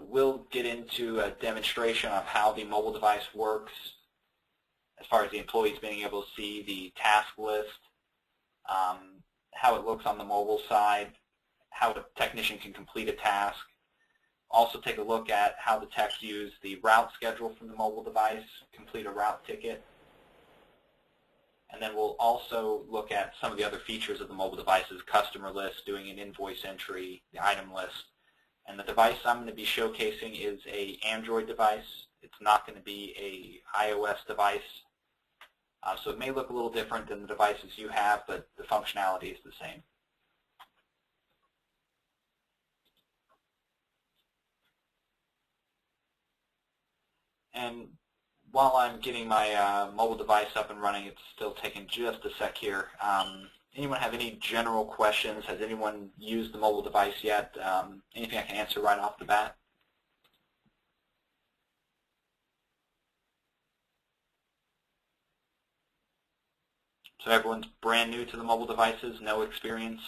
we'll get into a demonstration of how the mobile device works as far as the employees being able to see the task list, how it looks on the mobile side, how a technician can complete a task. Also take a look at how the techs use the route schedule from the mobile device, complete a route ticket. And then we'll also look at some of the other features of the mobile devices, customer list, doing an invoice entry, the item list. And the device I'm going to be showcasing is an Android device. It's not going to be an iOS device. So it may look a little different than the devices you have, but the functionality is the same. And while I'm getting my mobile device up and running, it's still taking just a sec here. Anyone have any general questions? Has anyone used the mobile device yet? Anything I can answer right off the bat? So everyone's brand new to the mobile devices, no experience?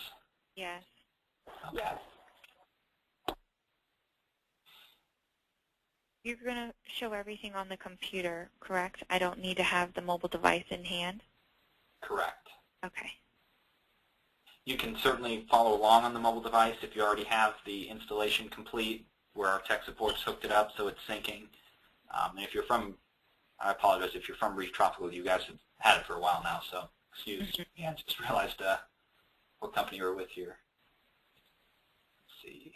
Yes. Okay. Yes. You're going to show everything on the computer, correct? I don't need to have the mobile device in hand? Correct. Okay. You can certainly follow along on the mobile device if you already have the installation complete, where our tech support's hooked it up so it's syncing. And if you're from, I apologize, if you're from Reef Tropical, you guys have had it for a while now, so excuse me, I just realized what company you were with here. Let's see.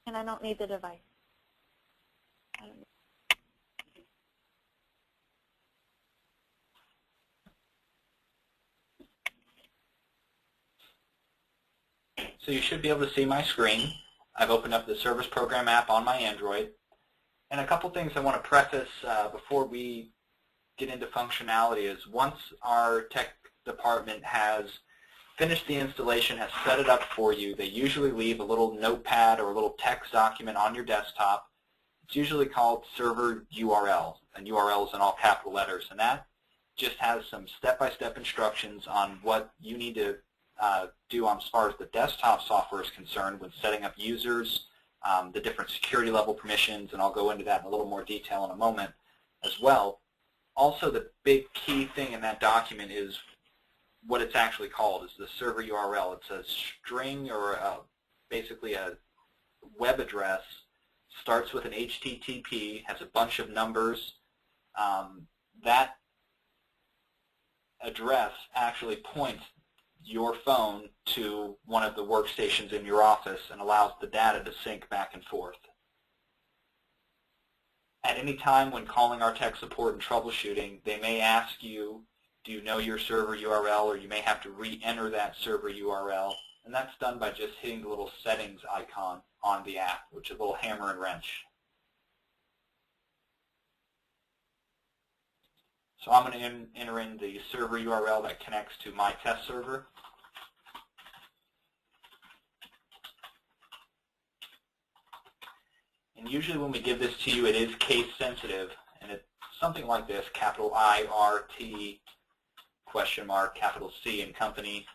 And I don't need the device. I don't need. So you should be able to see my screen. I've opened up the Service Program app on my Android. And a couple things I want to preface before we get into functionality is once our tech department has finished the installation, has set it up for you, they usually leave a little notepad or a little text document on your desktop. It's usually called server URL, and URL is in all capital letters. And that just has some step-by-step instructions on what you need to do on as far as the desktop software is concerned when setting up users, the different security level permissions, and I'll go into that in a little more detail in a moment as well. Also, the big key thing in that document is what it's actually called, is the server URL. It's a string or basically a web address, starts with an HTTP, has a bunch of numbers. That address actually points your phone to one of the workstations in your office and allows the data to sync back and forth. At any time when calling our tech support and troubleshooting, they may ask you, do you know your server URL, or you may have to re-enter that server URL, and that's done by just hitting the little settings icon on the app, which is a little hammer and wrench. So I'm going to enter in the server URL that connects to my test server. And usually when we give this to you, it is case sensitive, and it's something like this, capital IRT, question mark, capital C, and company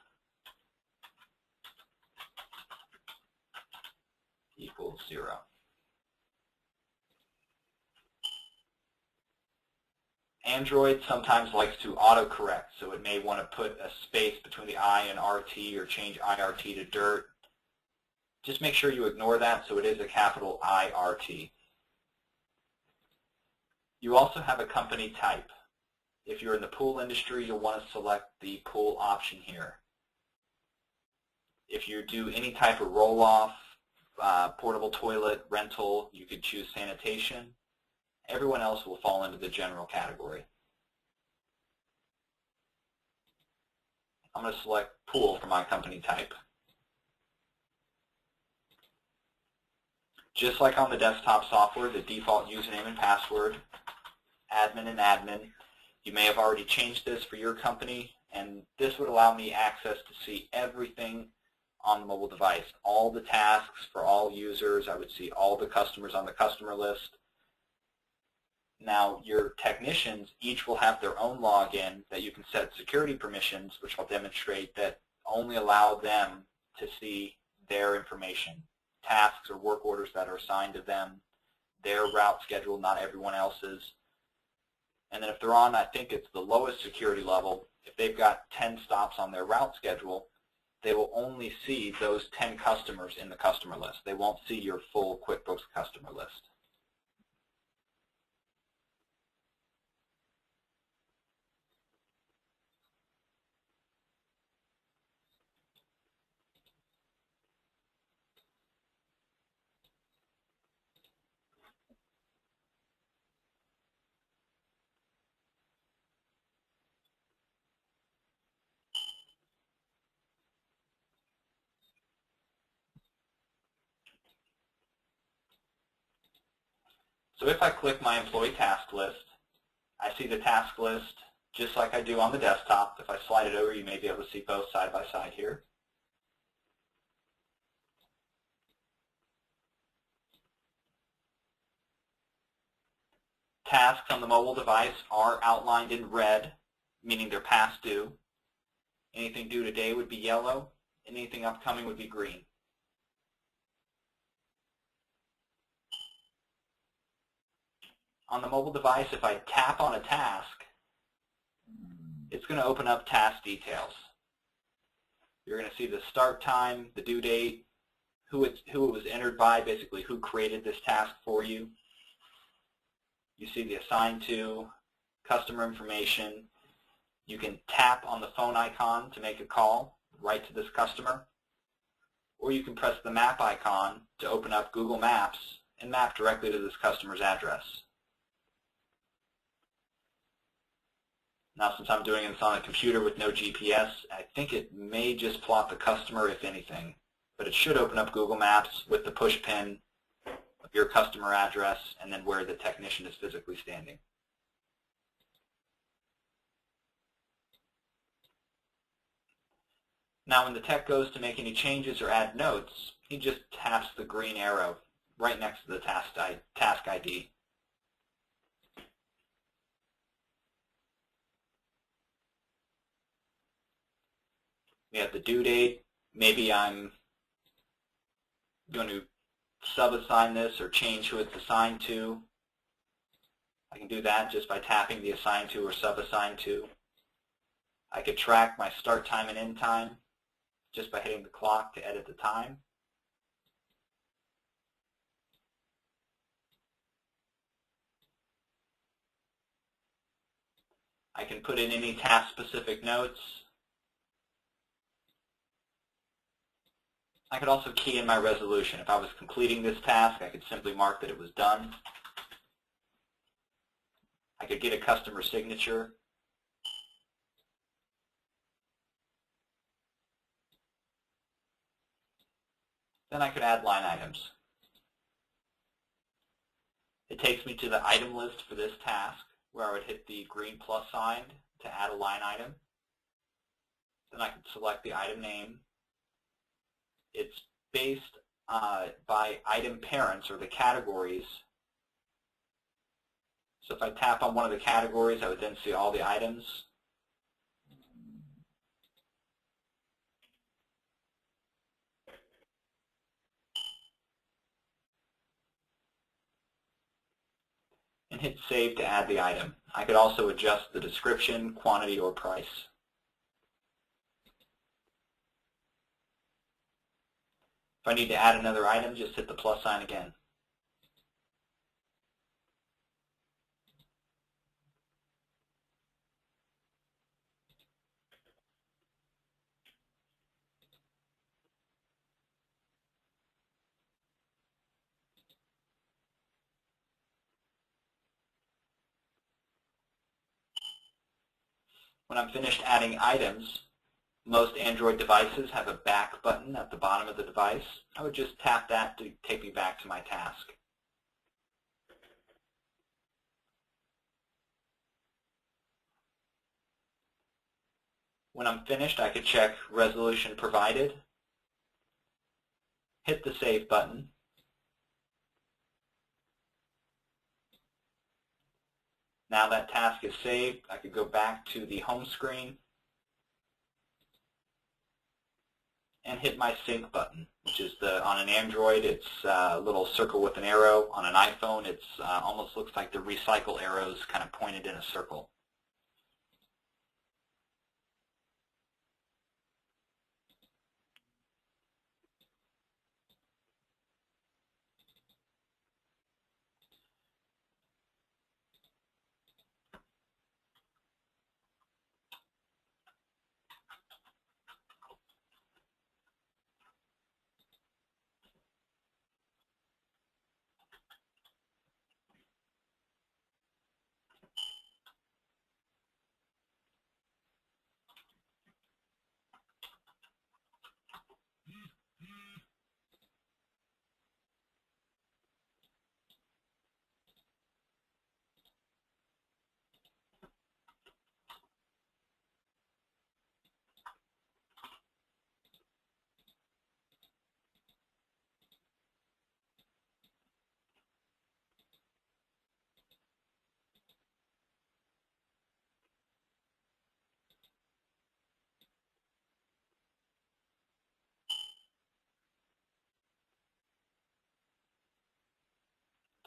equals 0. Android sometimes likes to autocorrect, so it may want to put a space between the I and RT or change IRT to dirt. Just make sure you ignore that, so it is a capital IRT. You also have a company type. If you're in the pool industry, you'll want to select the pool option here. If you do any type of roll-off, portable toilet, rental, you could choose sanitation. Everyone else will fall into the general category. I'm going to select pool for my company type. Just like on the desktop software, the default username and password, admin and admin. You may have already changed this for your company, and this would allow me access to see everything on the mobile device, all the tasks for all users. I would see all the customers on the customer list. Now, your technicians each will have their own login that you can set security permissions, which I'll demonstrate, that only allow them to see their information, tasks or work orders that are assigned to them, their route schedule, not everyone else's. And then if they're on, I think it's the lowest security level, if they've got 10 stops on their route schedule, they will only see those 10 customers in the customer list. They won't see your full QuickBooks customer list. So if I click my employee task list, I see the task list just like I do on the desktop. If I slide it over, you may be able to see both side by side here. Tasks on the mobile device are outlined in red, meaning they're past due. Anything due today would be yellow, and anything upcoming would be green. On the mobile device, if I tap on a task, it's going to open up task details. You're going to see the start time, the due date, who it was entered by, basically who created this task for you. You see the assigned to, customer information. You can tap on the phone icon to make a call right to this customer, or you can press the map icon to open up Google Maps and map directly to this customer's address. Now, since I'm doing this on a computer with no GPS, I think it may just plot the customer, if anything. But it should open up Google Maps with the push pin of your customer address and then where the technician is physically standing. Now, when the tech goes to make any changes or add notes, he just taps the green arrow right next to the task ID. We have the due date. Maybe I'm going to sub-assign this or change who it's assigned to. I can do that just by tapping the assigned to or sub-assigned to. I could track my start time and end time just by hitting the clock to edit the time. I can put in any task-specific notes. I could also key in my resolution. If I was completing this task, I could simply mark that it was done. I could get a customer signature. Then I could add line items. It takes me to the item list for this task, where I would hit the green plus sign to add a line item. Then I could select the item name. It's based by item parents, or the categories. So if I tap on one of the categories, I would then see all the items. And hit Save to add the item. I could also adjust the description, quantity, or price. If I need to add another item, just hit the plus sign again. When I'm finished adding items, most Android devices have a back button at the bottom of the device. I would just tap that to take me back to my task. When I'm finished, I could check resolution provided, hit the Save button, Now that task is saved. I could go back to the home screen and hit my sync button, which is on an Android, it's a little circle with an arrow. On an iPhone, it's almost looks like the recycle arrows kind of pointed in a circle.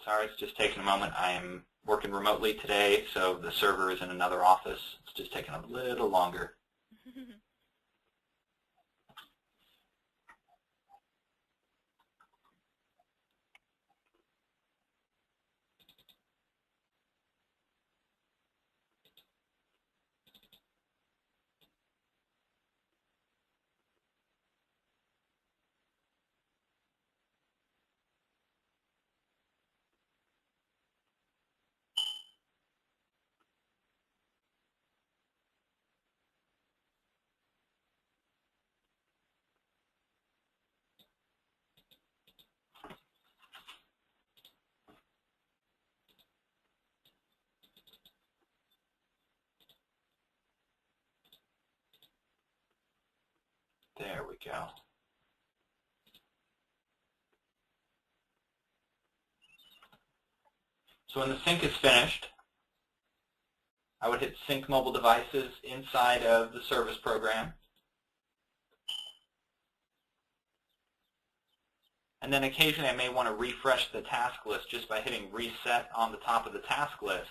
Sorry, it's just taking a moment. I am working remotely today, so the server is in another office. It's just taking a little longer. There we go. So when the sync is finished, I would hit Sync Mobile Devices inside of the service program. And then occasionally I may want to refresh the task list just by hitting Reset on the top of the task list.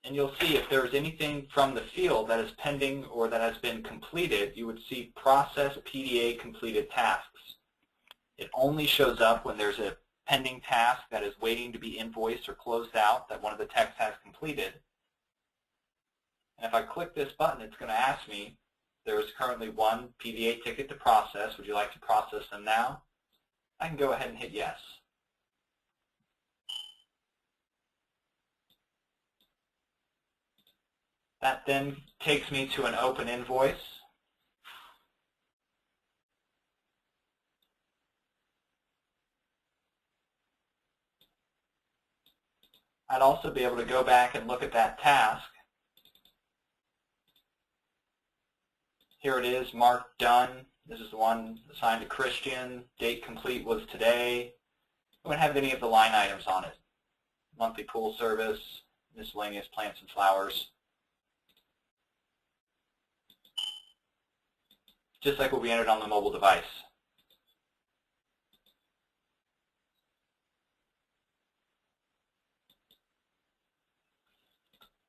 And you'll see if there is anything from the field that is pending or that has been completed, you would see Process PDA Completed Tasks. It only shows up when there's a pending task that is waiting to be invoiced or closed out that one of the techs has completed. And if I click this button, it's going to ask me, there is currently one PDA ticket to process. Would you like to process them now? I can go ahead and hit yes. That then takes me to an open invoice. I'd also be able to go back and look at that task. Here it is, marked done. This is the one assigned to Christian. Date complete was today. I wouldn't have any of the line items on it. Monthly pool service, miscellaneous plants and flowers. Just like what we entered on the mobile device.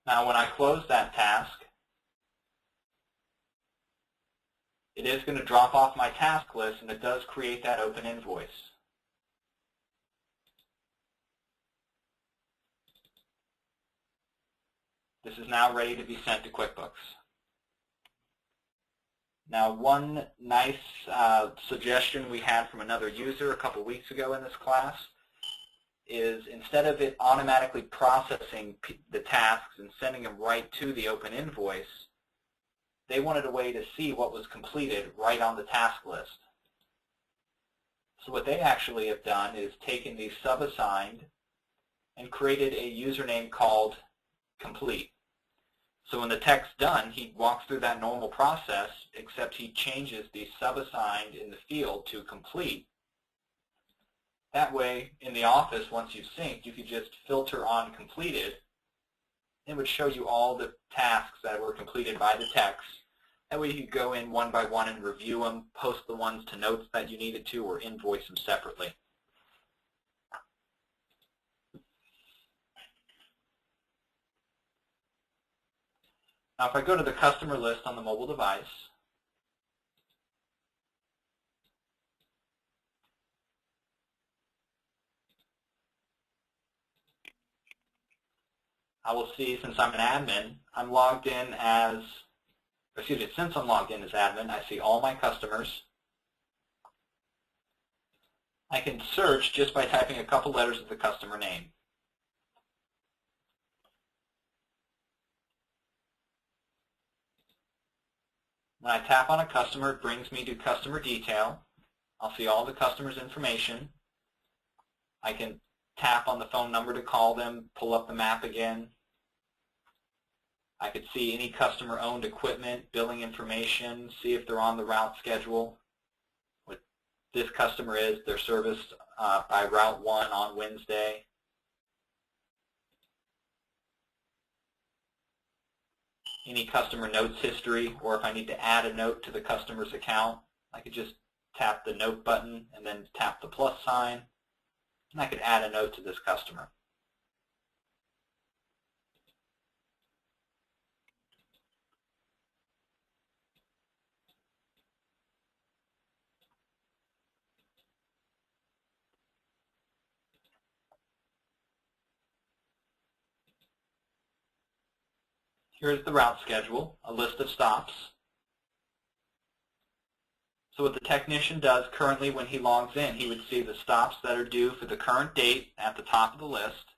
Now when I close that task, it is going to drop off my task list, and it does create that open invoice. This is now ready to be sent to QuickBooks. Now, one nice suggestion we had from another user a couple weeks ago in this class is instead of it automatically processing the tasks and sending them right to the open invoice, they wanted a way to see what was completed right on the task list. So what they actually have done is taken these sub-assigned and created a username called complete. So when the tech's done, he walks through that normal process, except he changes the sub-assigned in the field to complete. That way, in the office, once you've synced, you can just filter on completed, It would show you all the tasks that were completed by the techs. That way you could go in one by one and review them, post the ones to notes that you needed to, or invoice them separately. Now if I go to the customer list on the mobile device, I will see, since I'm an admin, I'm logged in as, excuse me, since I'm logged in as admin, I see all my customers. I can search just by typing a couple letters of the customer name. When I tap on a customer, it brings me to customer detail. I'll see all the customer's information. I can tap on the phone number to call them, pull up the map again. I could see any customer-owned equipment, billing information, see if they're on the route schedule. What this customer is, they're serviced by Route 1 on Wednesday. Any customer notes history, or if I need to add a note to the customer's account, I could just tap the note button and then tap the plus sign, and I could add a note to this customer. Here's the route schedule, a list of stops. So what the technician does currently when he logs in, he would see the stops that are due for the current date at the top of the list,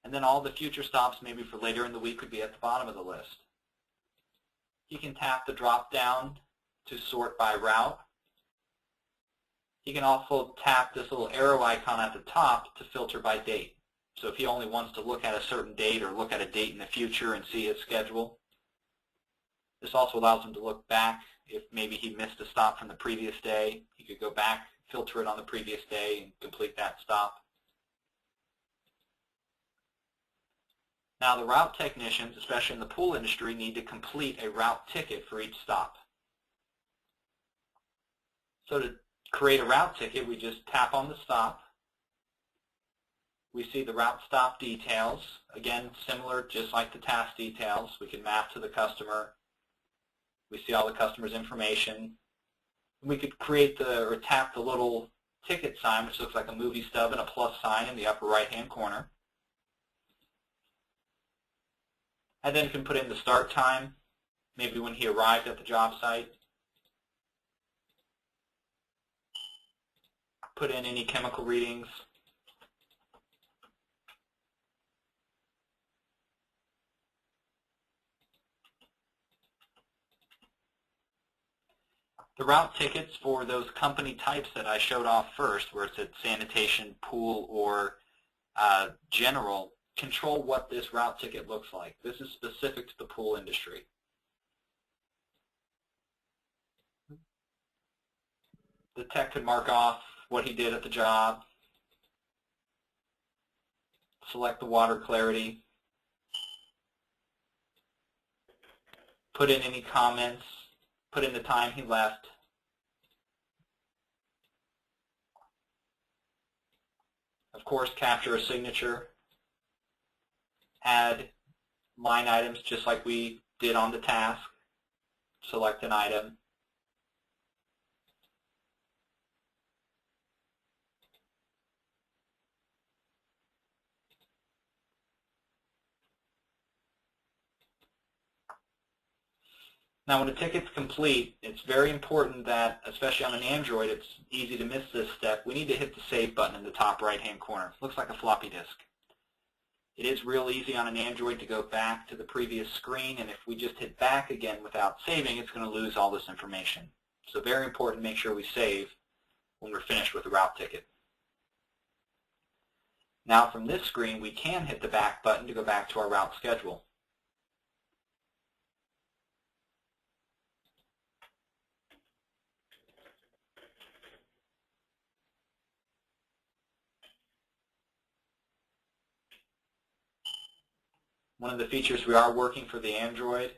and then all the future stops maybe for later in the week would be at the bottom of the list. He can tap the drop down to sort by route. He can also tap this little arrow icon at the top to filter by date. So if he only wants to look at a certain date or look at a date in the future and see his schedule. This also allows him to look back. If maybe he missed a stop from the previous day, he could go back, filter it on the previous day, and complete that stop. Now the route technicians, especially in the pool industry, need to complete a route ticket for each stop. So to create a route ticket, we just tap on the stop. We see the route stop details. Again, similar, just like the task details. We can map to the customer. We see all the customer's information. We could create or tap the little ticket sign, which looks like a movie stub and a plus sign in the upper right-hand corner. I then can put in the start time, maybe when he arrived at the job site. Put in any chemical readings. The route tickets for those company types that I showed off first, where it said sanitation, pool, or general, control what this route ticket looks like. This is specific to the pool industry. The tech could mark off what he did at the job, select the water clarity, put in any comments, put in the time he left. Of course, capture a signature. Add line items just like we did on the task. Select an item. Now when a ticket's complete, it's very important that, especially on an Android, it's easy to miss this step. We need to hit the Save button in the top right-hand corner. It looks like a floppy disk. It is real easy on an Android to go back to the previous screen, and if we just hit back again without saving, it's going to lose all this information. So very important to make sure we save when we're finished with the route ticket. Now from this screen, we can hit the back button to go back to our route schedule. One of the features we are working for the Android,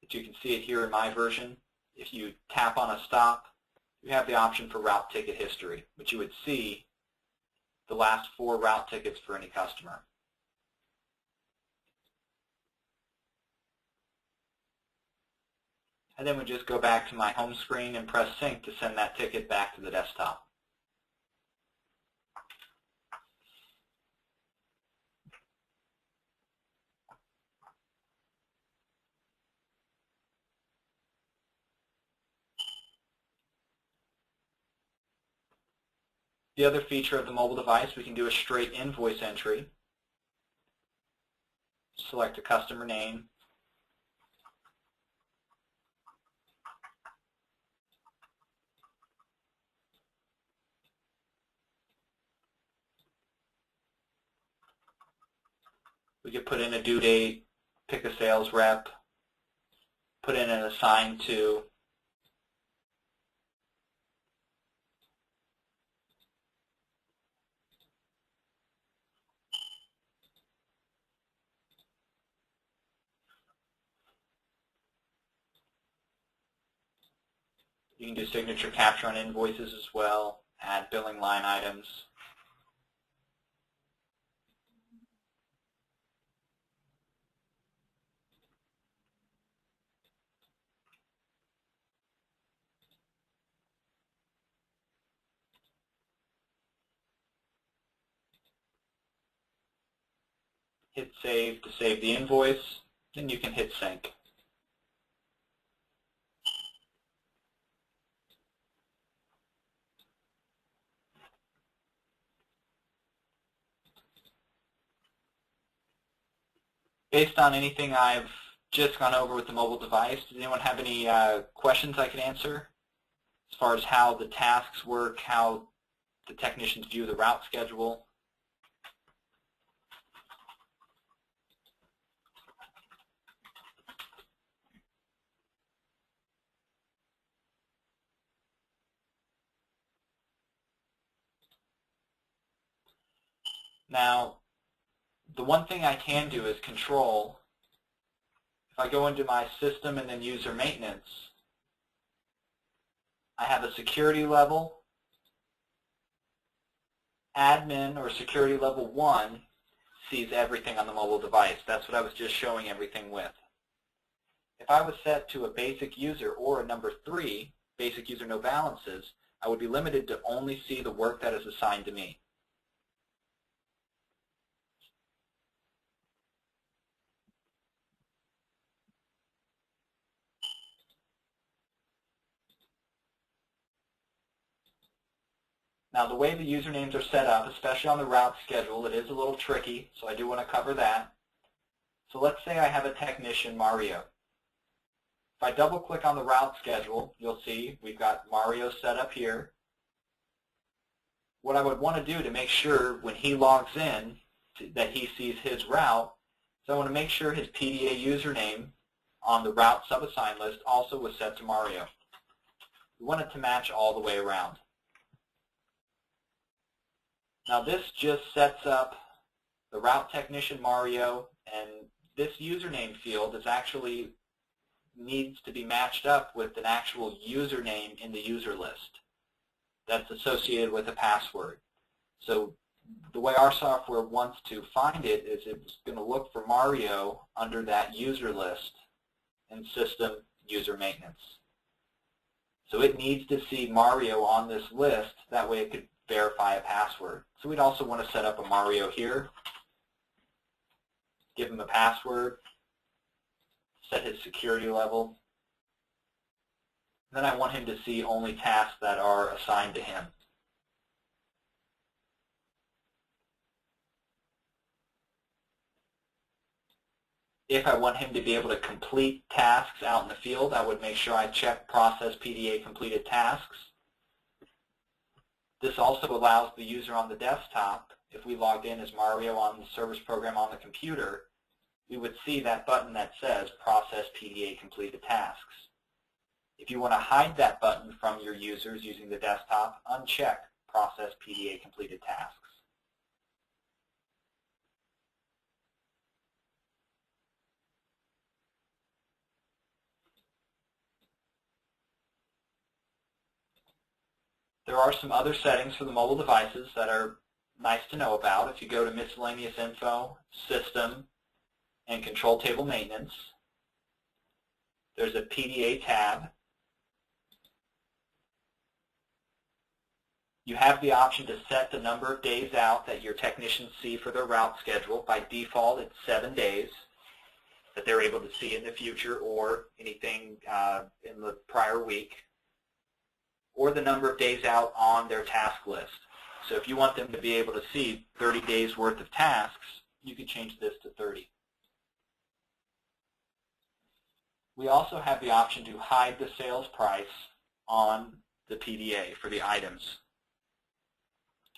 that you can see it here in my version, if you tap on a stop, you have the option for route ticket history, which you would see the last 4 route tickets for any customer. And then we just go back to my home screen and press sync to send that ticket back to the desktop. The other feature of the mobile device, we can do a straight invoice entry. Select a customer name. We could put in a due date, pick a sales rep, put in an assigned to. You can do signature capture on invoices as well, add billing line items. Hit save to save the invoice, then you can hit sync. Based on anything I've just gone over with the mobile device, does anyone have any questions I can answer as far as how the tasks work, how the technicians view the route schedule? Now, the one thing I can do is control. If I go into my system and then user maintenance, I have a security level. Admin or security level 1 sees everything on the mobile device. That's what I was just showing everything with. If I was set to a basic user or a number 3, basic user no balances, I would be limited to only see the work that is assigned to me. Now, the way the usernames are set up, especially on the route schedule, it is a little tricky, so I do want to cover that. So let's say I have a technician, Mario. If I double-click on the route schedule, you'll see we've got Mario set up here. What I would want to do to make sure when he logs in that he sees his route, is I want to make sure his PDA username on the route subassigned list also was set to Mario. We want it to match all the way around. Now this just sets up the route technician Mario, and this username field is actually needs to be matched up with an actual username in the user list that's associated with a password. So the way our software wants to find it is it's going to look for Mario under that user list in system user maintenance. So it needs to see Mario on this list, that way it could verify a password. So we'd also want to set up a Mario here, give him a password, set his security level. Then I want him to see only tasks that are assigned to him. If I want him to be able to complete tasks out in the field, I would make sure I check Process PDA Completed Tasks. This also allows the user on the desktop, if we logged in as Mario on the service program on the computer, we would see that button that says Process PDA Completed Tasks. If you want to hide that button from your users using the desktop, uncheck Process PDA Completed Tasks. There are some other settings for the mobile devices that are nice to know about. If you go to Miscellaneous Info, System, and Control Table Maintenance, there's a PDA tab. You have the option to set the number of days out that your technicians see for their route schedule. By default, it's 7 days that they're able to see in the future, or anything in the prior week, or the number of days out on their task list. So if you want them to be able to see 30 days worth of tasks, you could change this to 30. We also have the option to hide the sales price on the PDA for the items,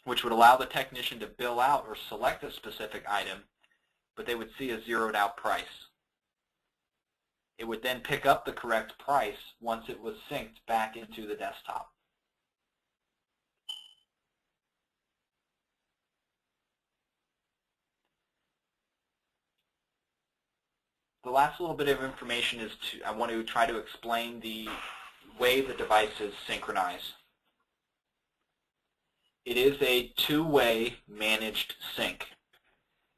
which would allow the technician to bill out or select a specific item, but they would see a zeroed out price. It would then pick up the correct price once it was synced back into the desktop. The last little bit of information is I want to try to explain the way the devices synchronize. It is a two-way managed sync,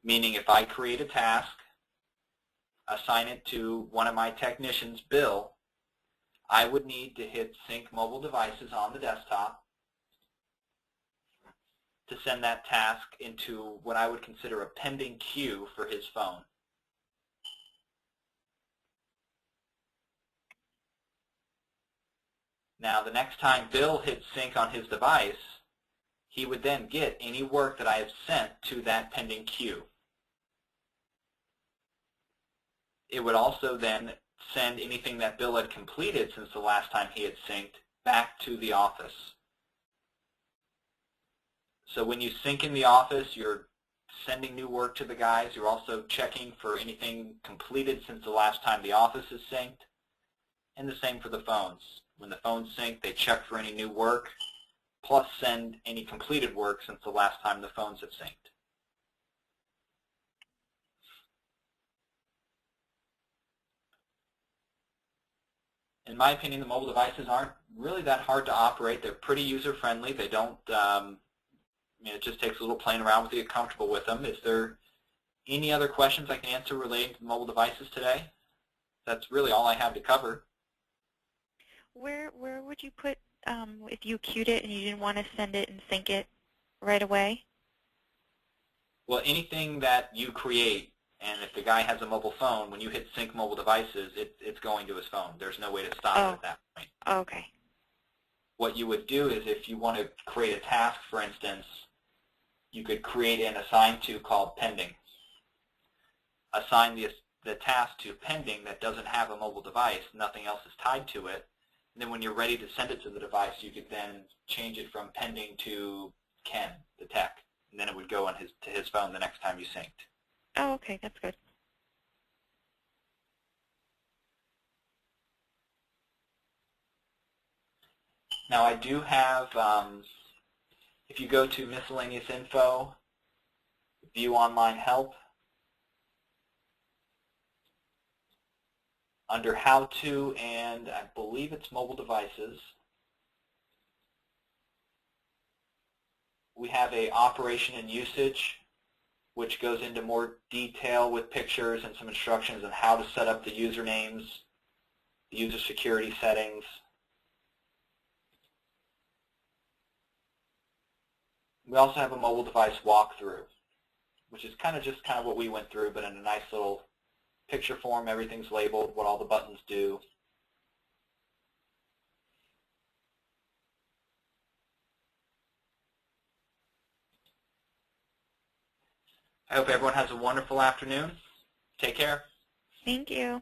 meaning if I create a task, assign it to one of my technicians, Bill, I would need to hit Sync Mobile Devices on the desktop to send that task into what I would consider a pending queue for his phone. Now, the next time Bill hits sync on his device, he would then get any work that I have sent to that pending queue. It would also then send anything that Bill had completed since the last time he had synced back to the office. So when you sync in the office, you're sending new work to the guys. You're also checking for anything completed since the last time the office is synced. And the same for the phones. When the phones sync, they check for any new work, plus send any completed work since the last time the phones have synced. In my opinion, the mobile devices aren't really that hard to operate. They're pretty user-friendly. They don't, it just takes a little playing around with to get comfortable with them. Is there any other questions I can answer relating to mobile devices today? That's really all I have to cover. Where would you put, if you queued it and you didn't want to send it and sync it right away? Well, anything that you create, and if the guy has a mobile phone, when you hit Sync Mobile Devices, it's going to his phone. There's no way to stop it at that point. Okay. What you would do is if you want to create a task, for instance, you could create an assign to called pending. Assign the task to pending that doesn't have a mobile device, nothing else is tied to it. And then when you're ready to send it to the device, you could then change it from pending to Ken, the tech, and then it would go on to his phone the next time you synced. Oh, okay, that's good. Now I do have, if you go to Miscellaneous Info, View Online Help, under How To, and I believe it's Mobile Devices, we have a Operation and Usage, which goes into more detail with pictures and some instructions on how to set up the usernames, the user security settings. We also have a mobile device walkthrough, which is kind of what we went through, but in a nice little picture form. Everything's labeled, what all the buttons do. I hope everyone has a wonderful afternoon. Take care. Thank you.